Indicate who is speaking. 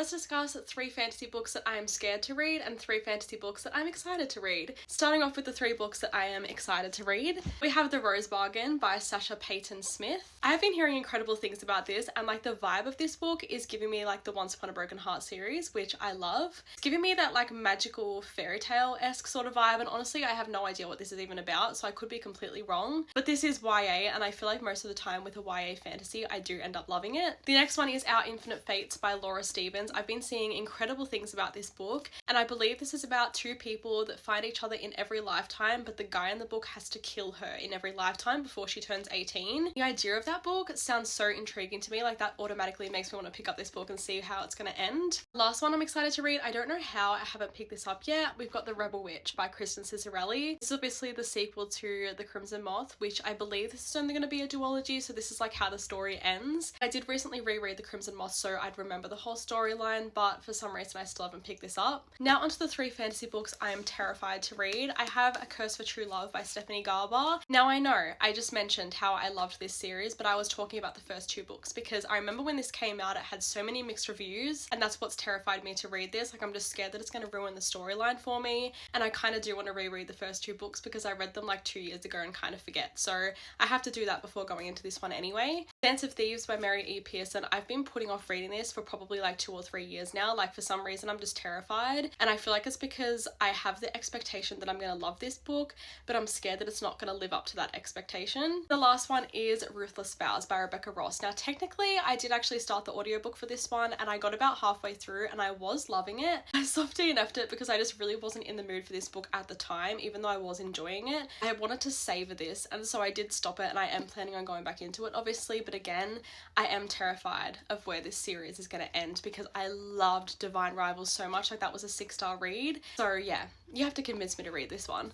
Speaker 1: let's discuss 3 fantasy books that I am scared to read and 3 fantasy books that I'm excited to read. Starting off with the 3 books that I am excited to read, we have The Rose Bargain by Sasha Payton Smith. I have been hearing incredible things about this, and like the vibe of this book is giving me like the Once Upon a Broken Heart series, which I love. It's giving me that like magical fairy tale-esque sort of vibe, and honestly I have no idea what this is even about, so I could be completely wrong. But this is YA, and I feel like most of the time with a YA fantasy I do end up loving it. The next one is Our Infinite Fates by Laura Stevens. I've been seeing incredible things about this book, and I believe this is about 2 people that find each other in every lifetime, but the guy in the book has to kill her in every lifetime before she turns 18. The idea of that book sounds so intriguing to me, like that automatically makes me want to pick up this book and see how it's going to end. Last one I'm excited to read, I don't know how I haven't picked this up yet, we've got The Rebel Witch by Kristen Cicerelli. This is obviously the sequel to The Crimson Moth, which I believe this is only going to be a duology, so this is like how the story ends. I did recently reread The Crimson Moth so I'd remember the whole storyline, but for some reason I still haven't picked this up. Now onto the 3 fantasy books I am terrified to read. I have A Curse for True Love by Stephanie Garber. Now I know I just mentioned how I loved this series, but I was talking about the first 2 books because I remember when this came out it had so many mixed reviews, and that's what's terrified me to read this. Like I'm just scared that it's going to ruin the storyline for me, and I kind of do want to reread the first 2 books because I read them like 2 years ago and kind of forget, so I have to do that before going into this one anyway. Dance of Thieves by Mary E. Pearson. I've been putting off reading this for probably like 2 or 3 years now. Like for some reason I'm just terrified, and I feel like it's because I have the expectation that I'm going to love this book, but I'm scared that it's not going to live up to that expectation. The last one is Ruthless Spouse by Rebecca Ross. Now technically I did actually start the audiobook for this one, and I got about halfway through and I was loving it. I soft DNF'd it because I just really wasn't in the mood for this book at the time, even though I was enjoying it. I wanted to savor this, and so I did stop it, and I am planning on going back into it obviously, but again I am terrified of where this series is going to end because I loved Divine Rivals so much. Like that was a 6-star read, so yeah, you have to convince me to read this one.